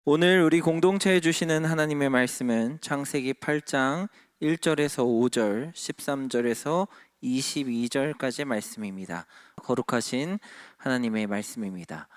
오늘 우리 공동체에 주시는 하나님의 말씀은 창세기 8장 1절에서 5절, 13절에서 22절까지의 말씀입니다. 거룩하신 하나님의 말씀입니다.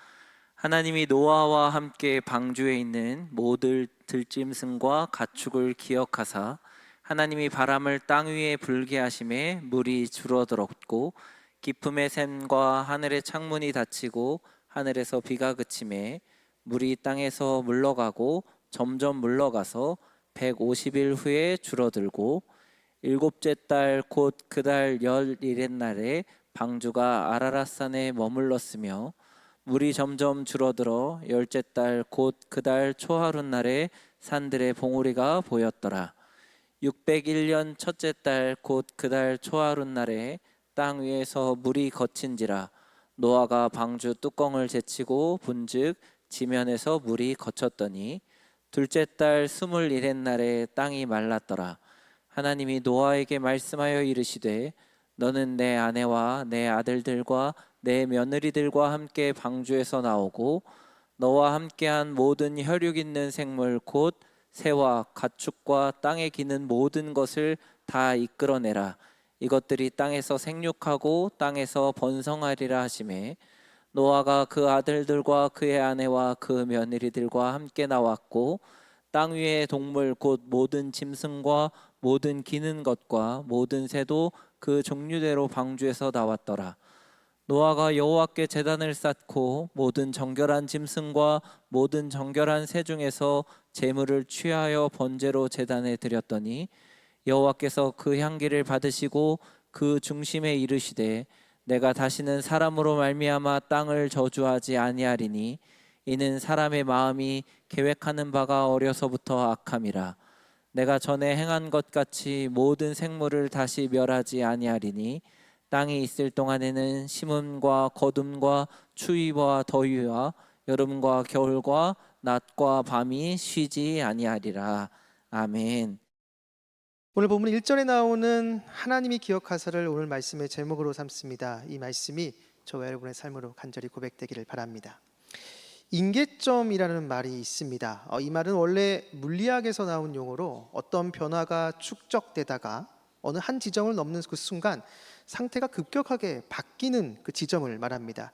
하나님이 노아와 함께 방주에 있는 모든 들짐승과 가축을 기억하사 하나님이 바람을 땅 위에 불게 하심에 물이 줄어들었고 깊음의 샘과 하늘의 창문이 닫히고 하늘에서 비가 그침에 물이 땅에서 물러가고 점점 물러가서 150일 후에 줄어들고 일곱째 달 곧 그 달 11의 날에 방주가 아라랏산에 머물렀으며 물이 점점 줄어들어 열째 달 곧 그 달 초하룻 날에 산들의 봉우리가 보였더라. 601년 첫째 달 곧 그 달 초하룻 날에 땅 위에서 물이 거친지라 노아가 방주 뚜껑을 제치고 본즉 지면에서 물이 거쳤더니 둘째 달 21의 날에 땅이 말랐더라. 하나님이 노아에게 말씀하여 이르시되 너는 내 아내와 내 아들들과 내 며느리들과 함께 방주에서 나오고 너와 함께한 모든 혈육 있는 생물 곧 새와 가축과 땅에 기는 모든 것을 다 이끌어내라. 이것들이 땅에서 생육하고 땅에서 번성하리라 하시매 노아가 그 아들들과 그의 아내와 그 며느리들과 함께 나왔고 땅 위의 동물 곧 모든 짐승과 모든 기는 것과 모든 새도 그 종류대로 방주에서 나왔더라. 노아가 여호와께 제단을 쌓고 모든 정결한 짐승과 모든 정결한 새 중에서 제물을 취하여 번제로 제단에 드렸더니 여호와께서 그 향기를 받으시고 그 중심에 이르시되 내가 다시는 사람으로 말미암아 땅을 저주하지 아니하리니 이는 사람의 마음이 계획하는 바가 어려서부터 악함이라. 내가 전에 행한 것 같이 모든 생물을 다시 멸하지 아니하리니 땅이 있을 동안에는 심음과 거둠과 추위와 더위와 여름과 겨울과 낮과 밤이 쉬지 아니하리라. 아멘. 오늘 본문 1절에 나오는 하나님이 기억하사를 오늘 말씀의 제목으로 삼습니다. 이 말씀이 저와 여러분의 삶으로 간절히 고백되기를 바랍니다. 임계점이라는 말이 있습니다. 이 말은 원래 물리학에서 나온 용어로 어떤 변화가 축적되다가 어느 한 지점을 넘는 그 순간 상태가 급격하게 바뀌는 그 지점을 말합니다.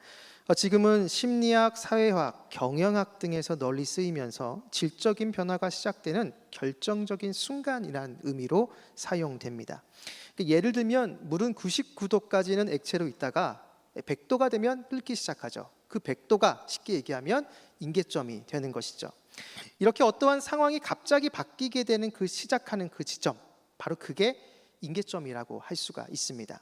지금은 심리학, 사회학, 경영학 등에서 널리 쓰이면서 질적인 변화가 시작되는 결정적인 순간이라는 의미로 사용됩니다. 예를 들면 물은 99도까지는 액체로 있다가 100도가 되면 끓기 시작하죠. 그 100도가 쉽게 얘기하면 임계점이 되는 것이죠. 이렇게 어떠한 상황이 갑자기 바뀌게 되는 그 시작하는 그 지점, 바로 그게 임계점이라고 할 수가 있습니다.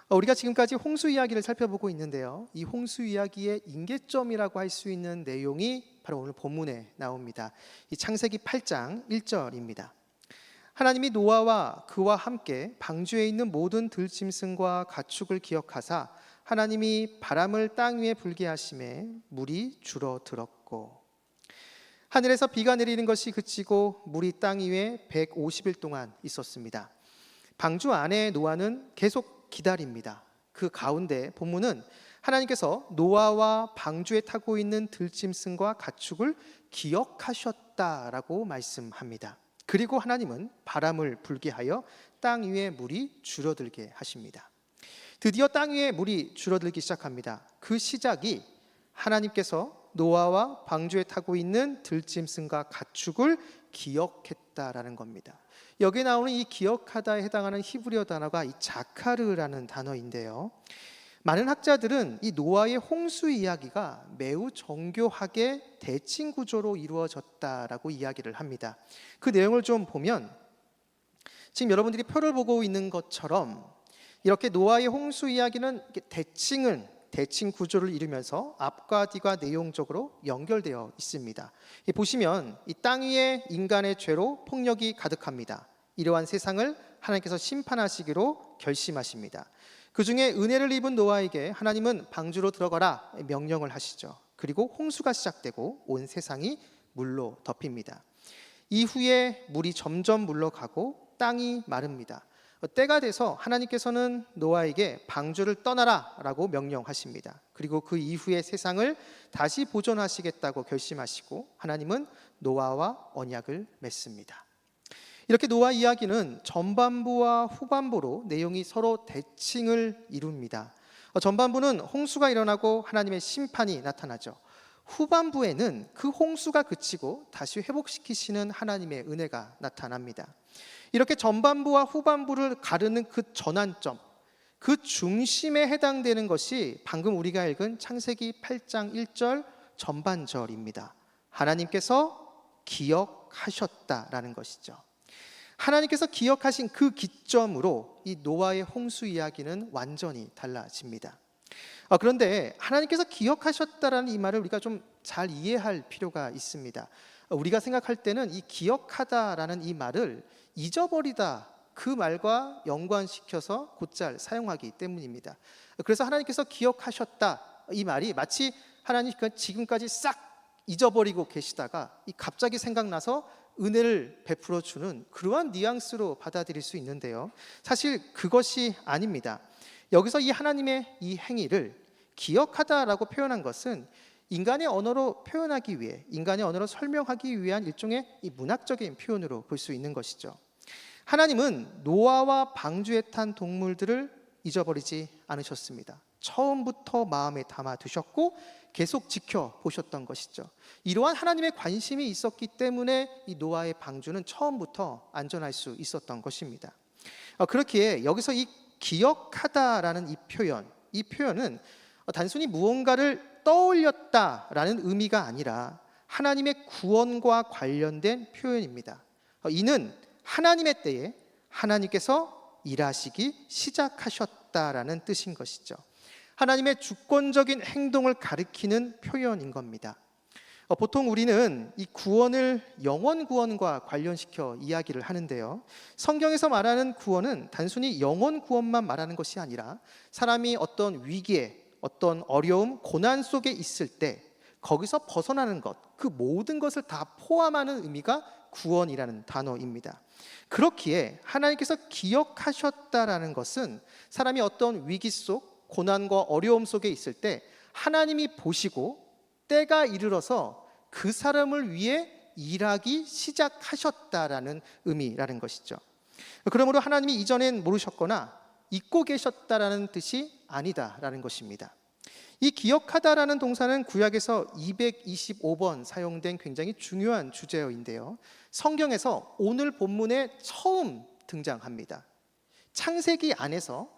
우리가 지금까지 홍수 이야기를 살펴보고 있는데요, 이 홍수 이야기의 임계점이라고 할 수 있는 내용이 바로 오늘 본문에 나옵니다. 이 창세기 8장 1절입니다. 하나님이 노아와 그와 함께 방주에 있는 모든 들짐승과 가축을 기억하사 하나님이 바람을 땅 위에 불게 하심에 물이 줄어들었고, 하늘에서 비가 내리는 것이 그치고 물이 땅 위에 150일 동안 있었습니다. 방주 안에 노아는 계속 기다립니다. 그 가운데 본문은 하나님께서 노아와 방주에 타고 있는 들짐승과 가축을 기억하셨다라고 말씀합니다. 그리고 하나님은 바람을 불게 하여 땅 위에 물이 줄어들게 하십니다. 드디어 땅 위에 물이 줄어들기 시작합니다. 그 시작이 하나님께서 노아와 방주에 타고 있는 들짐승과 가축을 기억했다라는 겁니다. 여기에 나오는 이 기억하다에 해당하는 히브리어 단어가 이 자카르라는 단어인데요, 많은 학자들은 이 노아의 홍수 이야기가 매우 정교하게 대칭 구조로 이루어졌다라고 이야기를 합니다. 그 내용을 좀 보면 지금 여러분들이 표를 보고 있는 것처럼 이렇게 노아의 홍수 이야기는 대칭 구조를 이루면서 앞과 뒤가 내용적으로 연결되어 있습니다. 보시면 이 땅 위에 인간의 죄로 폭력이 가득합니다. 이러한 세상을 하나님께서 심판하시기로 결심하십니다. 그 중에 은혜를 입은 노아에게 하나님은 방주로 들어가라 명령을 하시죠. 그리고 홍수가 시작되고 온 세상이 물로 덮입니다. 이후에 물이 점점 물러가고 땅이 마릅니다. 때가 돼서 하나님께서는 노아에게 방주를 떠나라라고 명령하십니다. 그리고 그 이후에 세상을 다시 보존하시겠다고 결심하시고 하나님은 노아와 언약을 맺습니다. 이렇게 노아 이야기는 전반부와 후반부로 내용이 서로 대칭을 이룹니다. 전반부는 홍수가 일어나고 하나님의 심판이 나타나죠. 후반부에는 그 홍수가 그치고 다시 회복시키시는 하나님의 은혜가 나타납니다. 이렇게 전반부와 후반부를 가르는 그 전환점, 그 중심에 해당되는 것이 방금 우리가 읽은 창세기 8장 1절 전반절입니다. 하나님께서 기억하셨다라는 것이죠. 하나님께서 기억하신 그 기점으로 이 노아의 홍수 이야기는 완전히 달라집니다. 그런데 하나님께서 기억하셨다라는 이 말을 우리가 좀 잘 이해할 필요가 있습니다. 우리가 생각할 때는 이 기억하다라는 이 말을 잊어버리다 그 말과 연관시켜서 곧잘 사용하기 때문입니다. 그래서 하나님께서 기억하셨다 이 말이 마치 하나님 지금까지 싹 잊어버리고 계시다가 갑자기 생각나서 은혜를 베풀어 주는 그러한 뉘앙스로 받아들일 수 있는데요. 사실 그것이 아닙니다. 여기서 이 하나님의 이 행위를 기억하다라고 표현한 것은 인간의 언어로 표현하기 위해, 인간의 언어로 설명하기 위한 일종의 이 문학적인 표현으로 볼 수 있는 것이죠. 하나님은 노아와 방주에 탄 동물들을 잊어버리지 않으셨습니다. 처음부터 마음에 담아 두셨고 계속 지켜보셨던 것이죠. 이러한 하나님의 관심이 있었기 때문에 이 노아의 방주는 처음부터 안전할 수 있었던 것입니다. 그렇기에 여기서 이 기억하다라는 이 표현은 단순히 무언가를 떠올렸다라는 의미가 아니라 하나님의 구원과 관련된 표현입니다. 이는 하나님의 때에 하나님께서 일하시기 시작하셨다라는 뜻인 것이죠. 하나님의 주권적인 행동을 가리키는 표현인 겁니다. 보통 우리는 이 구원을 영원 구원과 관련시켜 이야기를 하는데요. 성경에서 말하는 구원은 단순히 영원 구원만 말하는 것이 아니라 사람이 어떤 위기에, 어떤 어려움, 고난 속에 있을 때 거기서 벗어나는 것, 그 모든 것을 다 포함하는 의미가 구원이라는 단어입니다. 그렇기에 하나님께서 기억하셨다라는 것은 사람이 어떤 위기 속, 고난과 어려움 속에 있을 때 하나님이 보시고 때가 이르러서 그 사람을 위해 일하기 시작하셨다라는 의미라는 것이죠. 그러므로 하나님이 이전엔 모르셨거나 잊고 계셨다라는 뜻이 아니다라는 것입니다. 이 기억하다라는 동사는 구약에서 225번 사용된 굉장히 중요한 주제어인데요. 성경에서 오늘 본문에 처음 등장합니다. 창세기 안에서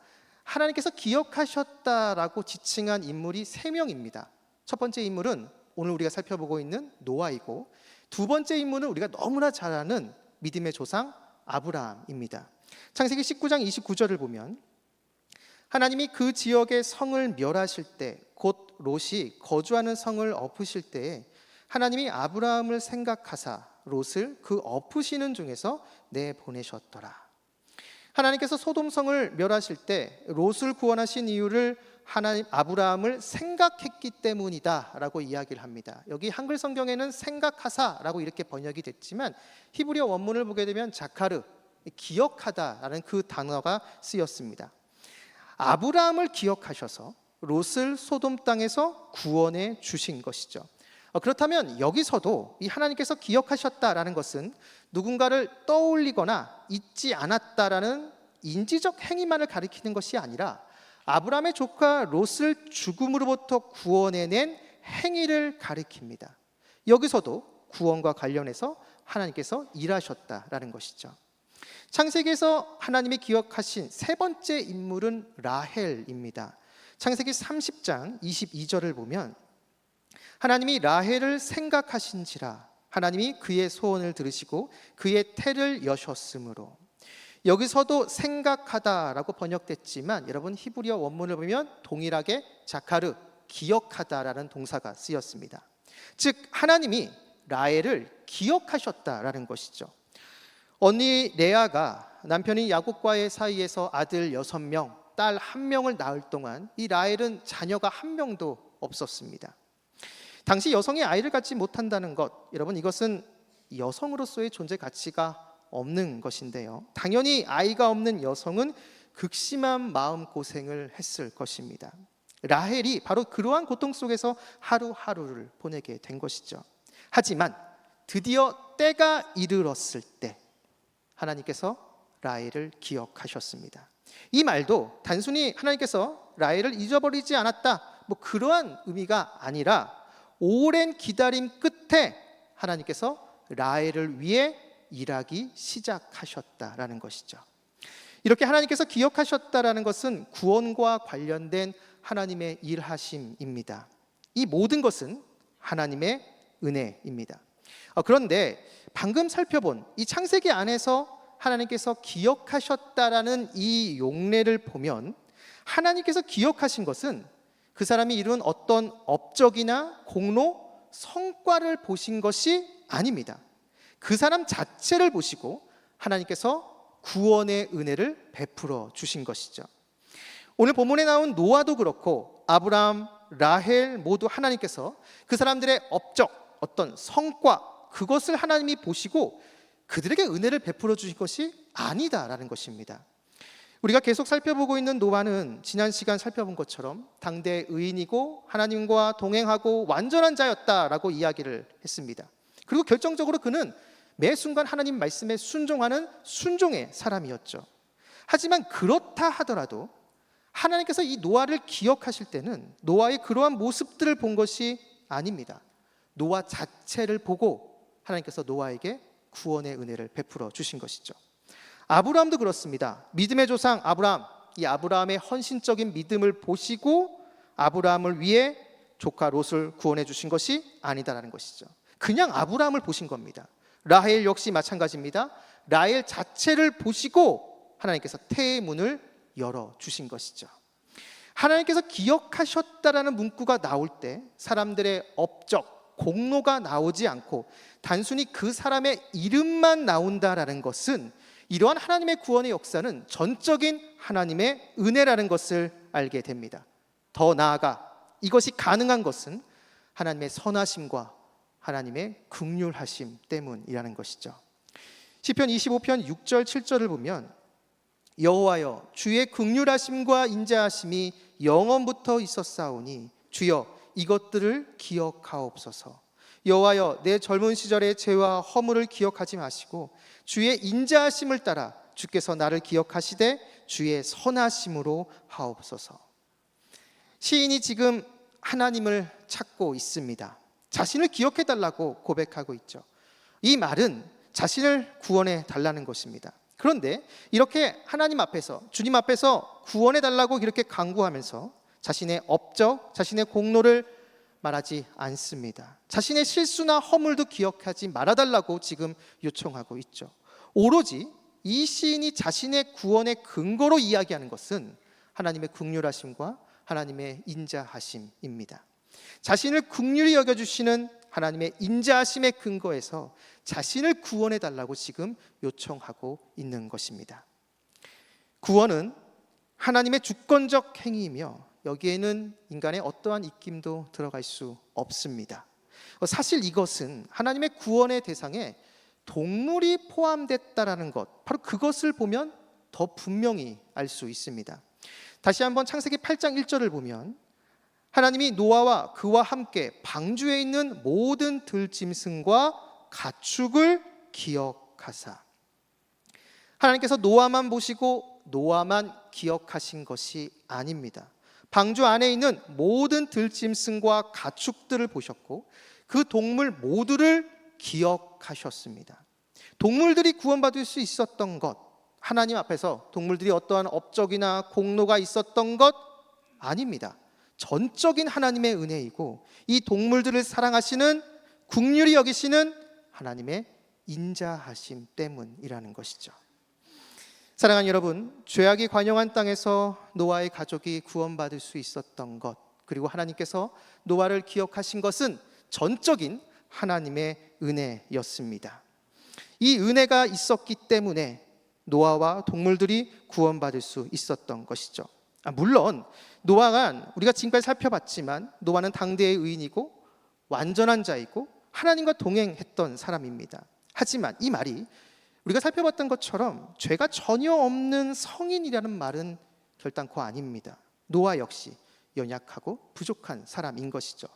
하나님께서 기억하셨다라고 지칭한 인물이 3명입니다. 첫 번째 인물은 오늘 우리가 살펴보고 있는 노아이고, 두 번째 인물은 우리가 너무나 잘 아는 믿음의 조상 아브라함입니다. 창세기 19장 29절을 보면 하나님이 그 지역의 성을 멸하실 때, 곧 롯이 거주하는 성을 엎으실 때에 하나님이 아브라함을 생각하사 롯을 그 엎으시는 중에서 내보내셨더라. 하나님께서 소돔성을 멸하실 때 롯을 구원하신 이유를 하나님 아브라함을 생각했기 때문이다라고 이야기를 합니다. 여기 한글 성경에는 생각하사라고 이렇게 번역이 됐지만 히브리어 원문을 보게 되면 자카르, 기억하다라는 그 단어가 쓰였습니다. 아브라함을 기억하셔서 롯을 소돔 땅에서 구원해 주신 것이죠. 그렇다면 여기서도 이 하나님께서 기억하셨다라는 것은 누군가를 떠올리거나 잊지 않았다라는 인지적 행위만을 가리키는 것이 아니라 아브라함의 조카 롯을 죽음으로부터 구원해낸 행위를 가리킵니다. 여기서도 구원과 관련해서 하나님께서 일하셨다라는 것이죠. 창세기에서 하나님이 기억하신 세 번째 인물은 라헬입니다. 창세기 30장 22절을 보면 하나님이 라헬을 생각하신지라 하나님이 그의 소원을 들으시고 그의 태를 여셨으므로. 여기서도 생각하다라고 번역됐지만 여러분 히브리어 원문을 보면 동일하게 자카르, 기억하다라는 동사가 쓰였습니다. 즉 하나님이 라헬을 기억하셨다라는 것이죠. 언니 레아가 남편인 야곱과의 사이에서 아들 6명, 딸 1명을 낳을 동안 이 라헬은 자녀가 1명도 없었습니다. 당시 여성이 아이를 갖지 못한다는 것, 여러분 이것은 여성으로서의 존재 가치가 없는 것인데요. 당연히 아이가 없는 여성은 극심한 마음고생을 했을 것입니다. 라헬이 바로 그러한 고통 속에서 하루하루를 보내게 된 것이죠. 하지만 드디어 때가 이르렀을 때 하나님께서 라헬을 기억하셨습니다. 이 말도 단순히 하나님께서 라헬을 잊어버리지 않았다, 그러한 의미가 아니라 오랜 기다림 끝에 하나님께서 라헬을 위해 일하기 시작하셨다라는 것이죠. 이렇게 하나님께서 기억하셨다라는 것은 구원과 관련된 하나님의 일하심입니다. 이 모든 것은 하나님의 은혜입니다. 그런데 방금 살펴본 이 창세기 안에서 하나님께서 기억하셨다라는 이 용례를 보면 하나님께서 기억하신 것은 그 사람이 이룬 어떤 업적이나 공로, 성과를 보신 것이 아닙니다. 그 사람 자체를 보시고 하나님께서 구원의 은혜를 베풀어 주신 것이죠. 오늘 본문에 나온 노아도 그렇고 아브라함, 라헬 모두 하나님께서 그 사람들의 업적, 어떤 성과, 그것을 하나님이 보시고 그들에게 은혜를 베풀어 주신 것이 아니다라는 것입니다. 우리가 계속 살펴보고 있는 노아는 지난 시간 살펴본 것처럼 당대 의인이고 하나님과 동행하고 완전한 자였다라고 이야기를 했습니다. 그리고 결정적으로 그는 매 순간 하나님 말씀에 순종하는 순종의 사람이었죠. 하지만 그렇다 하더라도 하나님께서 이 노아를 기억하실 때는 노아의 그러한 모습들을 본 것이 아닙니다. 노아 자체를 보고 하나님께서 노아에게 구원의 은혜를 베풀어 주신 것이죠. 아브라함도 그렇습니다. 믿음의 조상 아브라함, 이 아브라함의 헌신적인 믿음을 보시고 아브라함을 위해 조카 롯을 구원해 주신 것이 아니다라는 것이죠. 그냥 아브라함을 보신 겁니다. 라헬 역시 마찬가지입니다. 라헬 자체를 보시고 하나님께서 태의 문을 열어주신 것이죠. 하나님께서 기억하셨다라는 문구가 나올 때 사람들의 업적, 공로가 나오지 않고 단순히 그 사람의 이름만 나온다라는 것은 이러한 하나님의 구원의 역사는 전적인 하나님의 은혜라는 것을 알게 됩니다. 더 나아가 이것이 가능한 것은 하나님의 선하심과 하나님의 긍휼하심 때문이라는 것이죠. 시편 25편 6절 7절을 보면 여호와여 주의 긍휼하심과 인자하심이 영원부터 있었사오니 주여 이것들을 기억하옵소서. 여호와여 내 젊은 시절의 죄와 허물을 기억하지 마시고 주의 인자하심을 따라 주께서 나를 기억하시되 주의 선하심으로 하옵소서. 시인이 지금 하나님을 찾고 있습니다. 자신을 기억해 달라고 고백하고 있죠. 이 말은 자신을 구원해 달라는 것입니다. 그런데 이렇게 하나님 앞에서, 주님 앞에서 구원해 달라고 이렇게 간구하면서 자신의 업적, 자신의 공로를 말하지 않습니다. 자신의 실수나 허물도 기억하지 말아달라고 지금 요청하고 있죠. 오로지 이 시인이 자신의 구원의 근거로 이야기하는 것은 하나님의 긍휼하심과 하나님의 인자하심입니다. 자신을 긍휼히 여겨주시는 하나님의 인자하심의 근거에서 자신을 구원해 달라고 지금 요청하고 있는 것입니다. 구원은 하나님의 주권적 행위이며 여기에는 인간의 어떠한 입김도 들어갈 수 없습니다. 사실 이것은 하나님의 구원의 대상에 동물이 포함됐다라는 것, 바로 그것을 보면 더 분명히 알 수 있습니다. 다시 한번 창세기 8장 1절을 보면 하나님이 노아와 그와 함께 방주에 있는 모든 들짐승과 가축을 기억하사, 하나님께서 노아만 보시고 노아만 기억하신 것이 아닙니다. 방주 안에 있는 모든 들짐승과 가축들을 보셨고 그 동물 모두를 기억하셨습니다. 동물들이 구원받을 수 있었던 것, 하나님 앞에서 동물들이 어떠한 업적이나 공로가 있었던 것 아닙니다. 전적인 하나님의 은혜이고 이 동물들을 사랑하시는, 긍휼히 여기시는 하나님의 인자하심 때문이라는 것이죠. 사랑하는 여러분, 죄악이 관영한 땅에서 노아의 가족이 구원받을 수 있었던 것, 그리고 하나님께서 노아를 기억하신 것은 전적인 하나님의 은혜였습니다. 이 은혜가 있었기 때문에 노아와 동물들이 구원받을 수 있었던 것이죠. 물론 노아가 우리가 지금까지 살펴봤지만 노아는 당대의 의인이고 완전한 자이고 하나님과 동행했던 사람입니다. 하지만 이 말이 우리가 살펴봤던 것처럼 죄가 전혀 없는 성인이라는 말은 결단코 아닙니다. 노아 역시 연약하고 부족한 사람인 것이죠.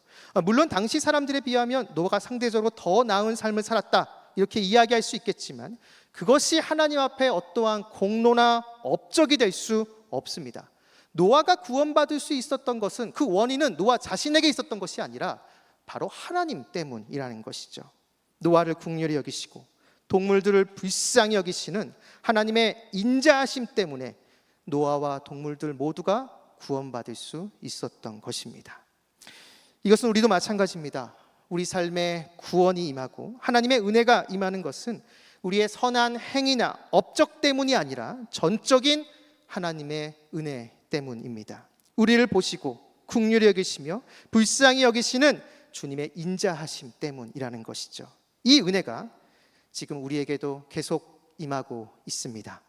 물론 당시 사람들에 비하면 노아가 상대적으로 더 나은 삶을 살았다 이렇게 이야기할 수 있겠지만 그것이 하나님 앞에 어떠한 공로나 업적이 될 수 없습니다. 노아가 구원받을 수 있었던 것은 그 원인은 노아 자신에게 있었던 것이 아니라 바로 하나님 때문이라는 것이죠. 노아를 긍휼히 여기시고 동물들을 불쌍히 여기시는 하나님의 인자하심 때문에 노아와 동물들 모두가 구원받을 수 있었던 것입니다. 이것은 우리도 마찬가지입니다. 우리 삶에 구원이 임하고 하나님의 은혜가 임하는 것은 우리의 선한 행위나 업적 때문이 아니라 전적인 하나님의 은혜 때문입니다. 우리를 보시고 긍휼히 여기시며 불쌍히 여기시는 주님의 인자하심 때문이라는 것이죠. 이 은혜가 지금 우리에게도 계속 임하고 있습니다.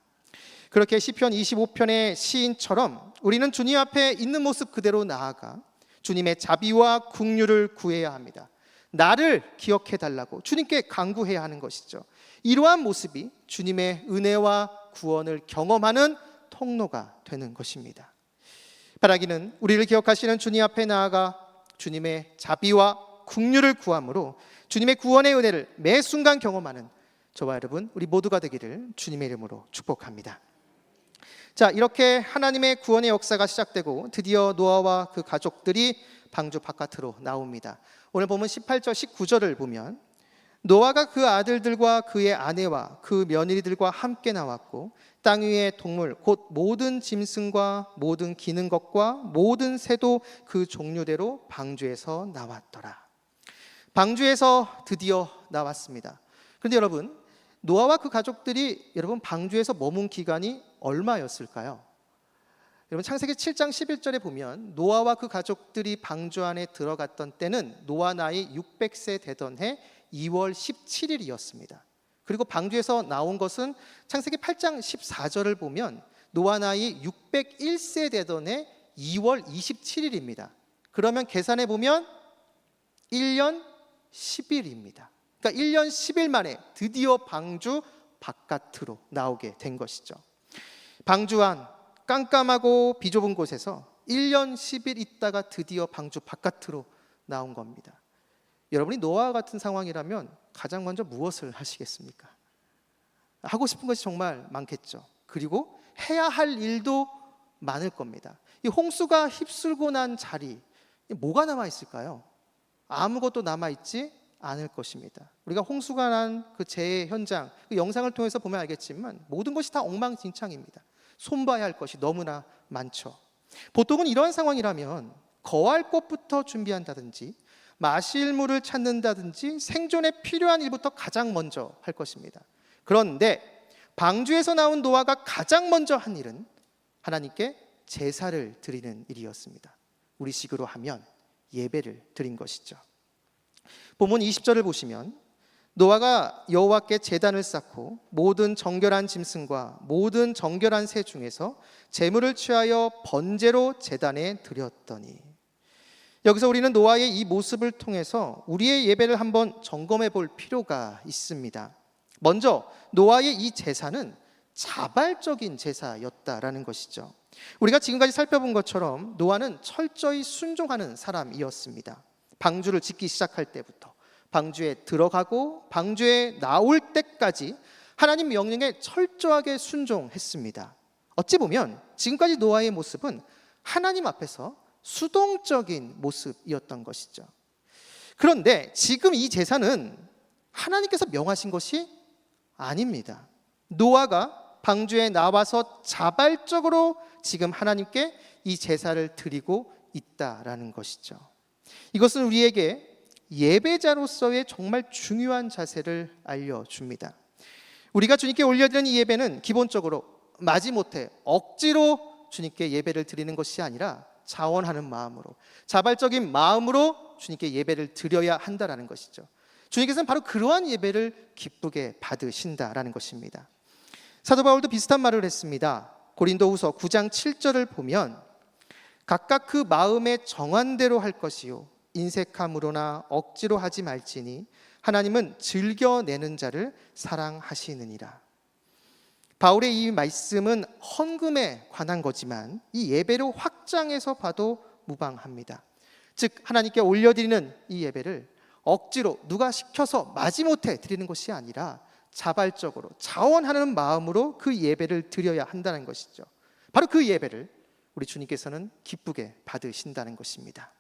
그렇게 시편 25편의 시인처럼 우리는 주님 앞에 있는 모습 그대로 나아가 주님의 자비와 긍휼을 구해야 합니다. 나를 기억해 달라고 주님께 간구해야 하는 것이죠. 이러한 모습이 주님의 은혜와 구원을 경험하는 통로가 되는 것입니다. 바라기는 우리를 기억하시는 주님 앞에 나아가 주님의 자비와 긍휼을 구함으로 주님의 구원의 은혜를 매 순간 경험하는 저와 여러분 우리 모두가 되기를 주님의 이름으로 축복합니다. 자, 이렇게 하나님의 구원의 역사가 시작되고 드디어 노아와 그 가족들이 방주 바깥으로 나옵니다. 오늘 보면 18절 19절을 보면 노아가 그 아들들과 그의 아내와 그 며느리들과 함께 나왔고 땅 위의 동물 곧 모든 짐승과 모든 기는 것과 모든 새도 그 종류대로 방주에서 나왔더라. 방주에서 드디어 나왔습니다. 그런데 여러분, 노아와 그 가족들이 방주에서 머문 기간이 얼마였을까요? 여러분 창세기 7장 11절에 보면 노아와 그 가족들이 방주 안에 들어갔던 때는 노아 나이 600세 되던 해 2월 17일이었습니다. 그리고 방주에서 나온 것은 창세기 8장 14절을 보면 노아 나이 601세 되던 해 2월 27일입니다. 그러면 계산해 보면 1년 10일입니다. 그러니까 1년 10일 만에 드디어 방주 바깥으로 나오게 된 것이죠. 방주 안 깜깜하고 비좁은 곳에서 1년 10일 있다가 드디어 방주 바깥으로 나온 겁니다. 여러분이 노아와 같은 상황이라면 가장 먼저 무엇을 하시겠습니까? 하고 싶은 것이 정말 많겠죠. 그리고 해야 할 일도 많을 겁니다. 이 홍수가 휩쓸고 난 자리, 뭐가 남아 있을까요? 아무것도 남아 있지 않을 것입니다. 우리가 홍수가 난 그 재해 현장, 그 영상을 통해서 보면 알겠지만 모든 것이 다 엉망진창입니다. 손봐야 할 것이 너무나 많죠. 보통은 이러한 상황이라면 거할 곳부터 준비한다든지 마실 물을 찾는다든지 생존에 필요한 일부터 가장 먼저 할 것입니다. 그런데 방주에서 나온 노아가 가장 먼저 한 일은 하나님께 제사를 드리는 일이었습니다. 우리식으로 하면 예배를 드린 것이죠. 본문 20절을 보시면 노아가 여호와께 제단을 쌓고 모든 정결한 짐승과 모든 정결한 새 중에서 제물을 취하여 번제로 제단에 드렸더니, 여기서 우리는 노아의 이 모습을 통해서 우리의 예배를 한번 점검해 볼 필요가 있습니다. 먼저 노아의 이 제사는 자발적인 제사였다라는 것이죠. 우리가 지금까지 살펴본 것처럼 노아는 철저히 순종하는 사람이었습니다. 방주를 짓기 시작할 때부터 방주에 들어가고 방주에 나올 때까지 하나님 명령에 철저하게 순종했습니다. 어찌 보면 지금까지 노아의 모습은 하나님 앞에서 수동적인 모습이었던 것이죠. 그런데 지금 이 제사는 하나님께서 명하신 것이 아닙니다. 노아가 방주에 나와서 자발적으로 지금 하나님께 이 제사를 드리고 있다라는 것이죠. 이것은 우리에게 예배자로서의 정말 중요한 자세를 알려줍니다. 우리가 주님께 올려드리는 이 예배는 기본적으로 마지못해 억지로 주님께 예배를 드리는 것이 아니라 자원하는 마음으로, 자발적인 마음으로 주님께 예배를 드려야 한다라는 것이죠. 주님께서는 바로 그러한 예배를 기쁘게 받으신다라는 것입니다. 사도 바울도 비슷한 말을 했습니다. 고린도후서 9장 7절을 보면 각각 그 마음에 정한 대로 할 것이요 인색함으로나 억지로 하지 말지니 하나님은 즐겨내는 자를 사랑하시느니라. 바울의 이 말씀은 헌금에 관한 거지만 이 예배를 확장해서 봐도 무방합니다. 즉 하나님께 올려드리는 이 예배를 억지로 누가 시켜서 마지못해 드리는 것이 아니라 자발적으로 자원하는 마음으로 그 예배를 드려야 한다는 것이죠. 바로 그 예배를 우리 주님께서는 기쁘게 받으신다는 것입니다.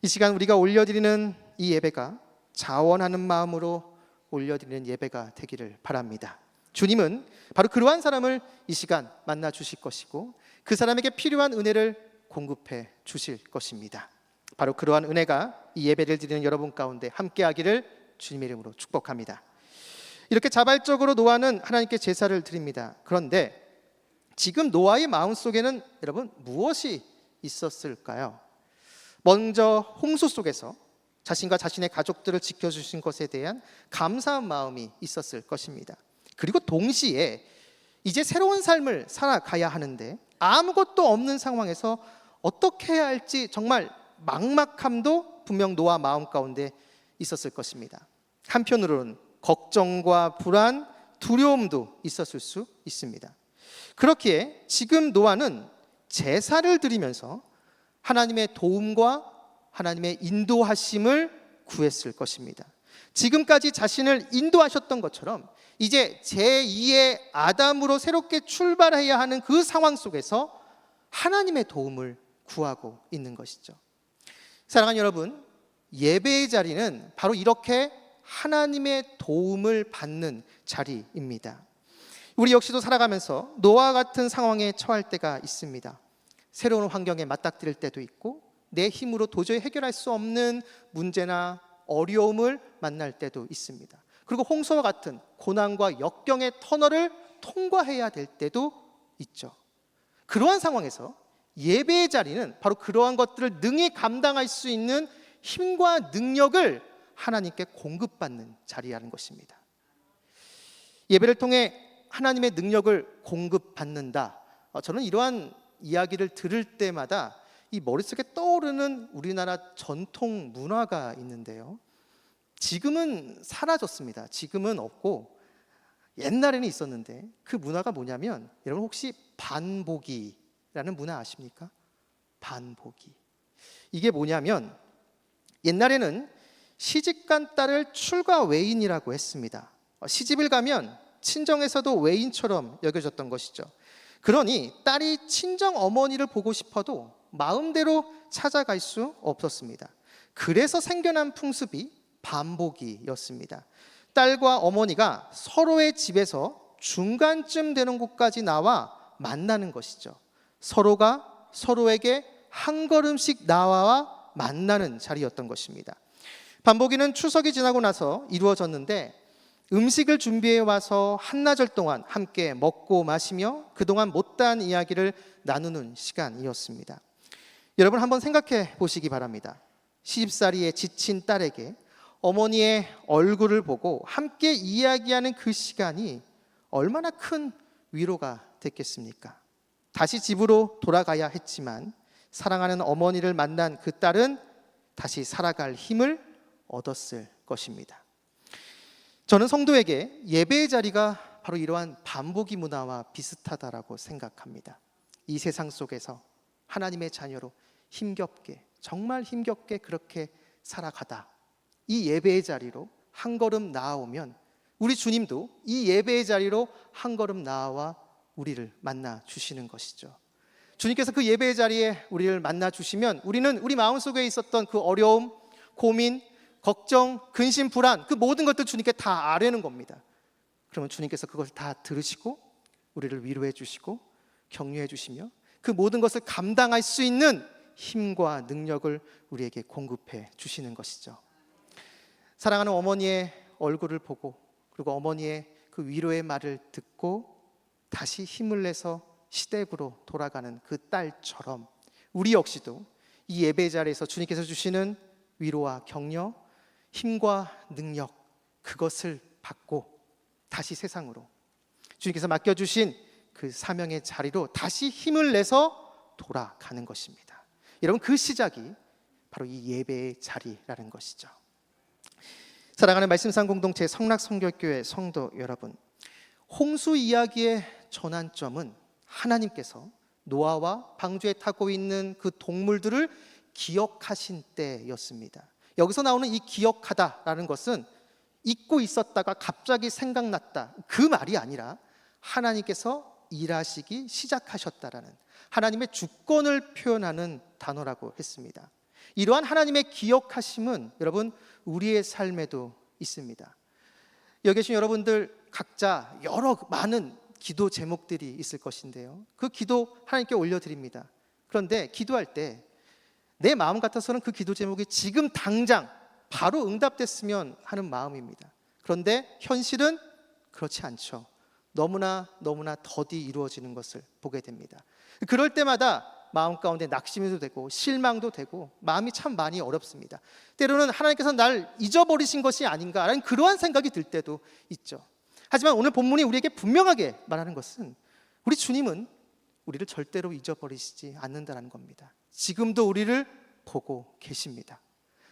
이 시간 우리가 올려드리는 이 예배가 자원하는 마음으로 올려드리는 예배가 되기를 바랍니다. 주님은 바로 그러한 사람을 이 시간 만나 주실 것이고 그 사람에게 필요한 은혜를 공급해 주실 것입니다. 바로 그러한 은혜가 이 예배를 드리는 여러분 가운데 함께하기를 주님의 이름으로 축복합니다. 이렇게 자발적으로 노아는 하나님께 제사를 드립니다. 그런데 지금 노아의 마음속에는 여러분 무엇이 있었을까요? 먼저 홍수 속에서 자신과 자신의 가족들을 지켜주신 것에 대한 감사한 마음이 있었을 것입니다. 그리고 동시에 이제 새로운 삶을 살아가야 하는데 아무것도 없는 상황에서 어떻게 해야 할지 정말 막막함도 분명 노아 마음 가운데 있었을 것입니다. 한편으로는 걱정과 불안, 두려움도 있었을 수 있습니다. 그렇기에 지금 노아는 제사를 드리면서 하나님의 도움과 하나님의 인도하심을 구했을 것입니다. 지금까지 자신을 인도하셨던 것처럼 이제 제2의 아담으로 새롭게 출발해야 하는 그 상황 속에서 하나님의 도움을 구하고 있는 것이죠. 사랑하는 여러분, 예배의 자리는 바로 이렇게 하나님의 도움을 받는 자리입니다. 우리 역시도 살아가면서 노아와 같은 상황에 처할 때가 있습니다. 새로운 환경에 맞닥뜨릴 때도 있고 내 힘으로 도저히 해결할 수 없는 문제나 어려움을 만날 때도 있습니다. 그리고 홍수와 같은 고난과 역경의 터널을 통과해야 될 때도 있죠. 그러한 상황에서 예배의 자리는 바로 그러한 것들을 능히 감당할 수 있는 힘과 능력을 하나님께 공급받는 자리라는 것입니다. 예배를 통해 하나님의 능력을 공급받는다. 저는 이러한 이야기를 들을 때마다 이 머릿속에 떠오르는 우리나라 전통 문화가 있는데요. 지금은 사라졌습니다. 지금은 없고 옛날에는 있었는데 그 문화가 뭐냐면 여러분 혹시 반보기라는 문화 아십니까? 반보기. 이게 뭐냐면 옛날에는 시집간 딸을 출가 외인이라고 했습니다. 시집을 가면 친정에서도 외인처럼 여겨졌던 것이죠. 그러니 딸이 친정 어머니를 보고 싶어도 마음대로 찾아갈 수 없었습니다. 그래서 생겨난 풍습이 반보기였습니다. 딸과 어머니가 서로의 집에서 중간쯤 되는 곳까지 나와 만나는 것이죠. 서로가 서로에게 한 걸음씩 나와 만나는 자리였던 것입니다. 반보기는 추석이 지나고 나서 이루어졌는데 음식을 준비해 와서 한나절 동안 함께 먹고 마시며 그동안 못다한 이야기를 나누는 시간이었습니다. 여러분 한번 생각해 보시기 바랍니다. 시집살이에 지친 딸에게 어머니의 얼굴을 보고 함께 이야기하는 그 시간이 얼마나 큰 위로가 됐겠습니까? 다시 집으로 돌아가야 했지만 사랑하는 어머니를 만난 그 딸은 다시 살아갈 힘을 얻었을 것입니다. 저는 성도에게 예배의 자리가 바로 이러한 반보기 문화와 비슷하다라고 생각합니다. 이 세상 속에서 하나님의 자녀로 힘겹게, 정말 힘겹게 그렇게 살아가다 이 예배의 자리로 한 걸음 나아오면 우리 주님도 이 예배의 자리로 한 걸음 나아와 우리를 만나 주시는 것이죠. 주님께서 그 예배의 자리에 우리를 만나 주시면 우리는 우리 마음속에 있었던 그 어려움, 고민, 걱정, 근심, 불안 그 모든 것들 주님께 다 아뢰는 겁니다. 그러면 주님께서 그것을 다 들으시고 우리를 위로해 주시고 격려해 주시며 그 모든 것을 감당할 수 있는 힘과 능력을 우리에게 공급해 주시는 것이죠. 사랑하는 어머니의 얼굴을 보고 그리고 어머니의 그 위로의 말을 듣고 다시 힘을 내서 시댁으로 돌아가는 그 딸처럼 우리 역시도 이 예배 자리에서 주님께서 주시는 위로와 격려, 힘과 능력 그것을 받고 다시 세상으로 주님께서 맡겨주신 그 사명의 자리로 다시 힘을 내서 돌아가는 것입니다. 여러분 그 시작이 바로 이 예배의 자리라는 것이죠. 사랑하는 말씀상 공동체 성락성결교회 성도 여러분, 홍수 이야기의 전환점은 하나님께서 노아와 방주에 타고 있는 그 동물들을 기억하신 때였습니다. 여기서 나오는 이 기억하다라는 것은 잊고 있었다가 갑자기 생각났다, 그 말이 아니라 하나님께서 일하시기 시작하셨다라는 하나님의 주권을 표현하는 단어라고 했습니다. 이러한 하나님의 기억하심은 여러분 우리의 삶에도 있습니다. 여기 계신 여러분들 각자 여러 많은 기도 제목들이 있을 것인데요, 그 기도 하나님께 올려드립니다. 그런데 기도할 때 내 마음 같아서는 그 기도 제목이 지금 당장 바로 응답됐으면 하는 마음입니다. 그런데 현실은 그렇지 않죠. 너무나 더디 이루어지는 것을 보게 됩니다. 그럴 때마다 마음 가운데 낙심도 되고 실망도 되고 마음이 참 많이 어렵습니다. 때로는 하나님께서 날 잊어버리신 것이 아닌가라는 그러한 생각이 들 때도 있죠. 하지만 오늘 본문이 우리에게 분명하게 말하는 것은 우리 주님은 우리를 절대로 잊어버리시지 않는다는 겁니다. 지금도 우리를 보고 계십니다.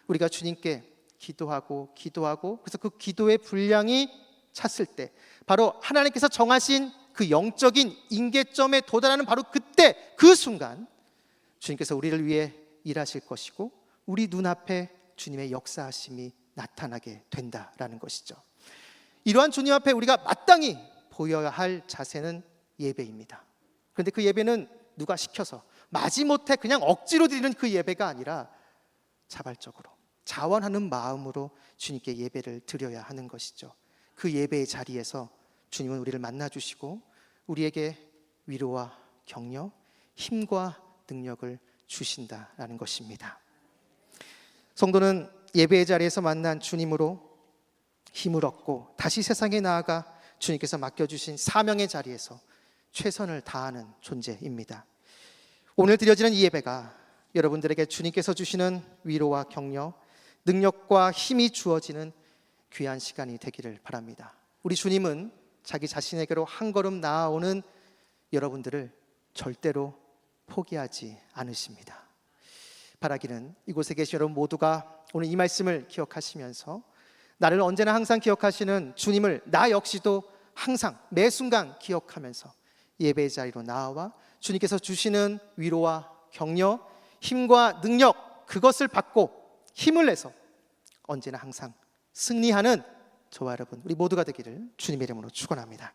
우리가 주님께 기도하고 그래서 그 기도의 분량이 찼을 때 바로 하나님께서 정하신 그 영적인 임계점에 도달하는 바로 그때 그 순간 주님께서 우리를 위해 일하실 것이고 우리 눈앞에 주님의 역사하심이 나타나게 된다라는 것이죠. 이러한 주님 앞에 우리가 마땅히 보여야 할 자세는 예배입니다. 그런데 그 예배는 누가 시켜서 마지못해 그냥 억지로 드리는 그 예배가 아니라 자발적으로 자원하는 마음으로 주님께 예배를 드려야 하는 것이죠. 그 예배의 자리에서 주님은 우리를 만나주시고 우리에게 위로와 격려, 힘과 능력을 주신다라는 것입니다. 성도는 예배의 자리에서 만난 주님으로 힘을 얻고 다시 세상에 나아가 주님께서 맡겨주신 사명의 자리에서 최선을 다하는 존재입니다. 오늘 드려지는 이 예배가 여러분들에게 주님께서 주시는 위로와 격려, 능력과 힘이 주어지는 귀한 시간이 되기를 바랍니다. 우리 주님은 자기 자신에게로 한 걸음 나아오는 여러분들을 절대로 포기하지 않으십니다. 바라기는 이곳에 계신 여러분 모두가 오늘 이 말씀을 기억하시면서 나를 언제나 항상 기억하시는 주님을 나 역시도 항상 매 순간 기억하면서 예배의 자리로 나와 주님께서 주시는 위로와 격려, 힘과 능력, 그것을 받고 힘을 내서 언제나 항상 승리하는 저와 여러분 우리 모두가 되기를 주님의 이름으로 축원합니다.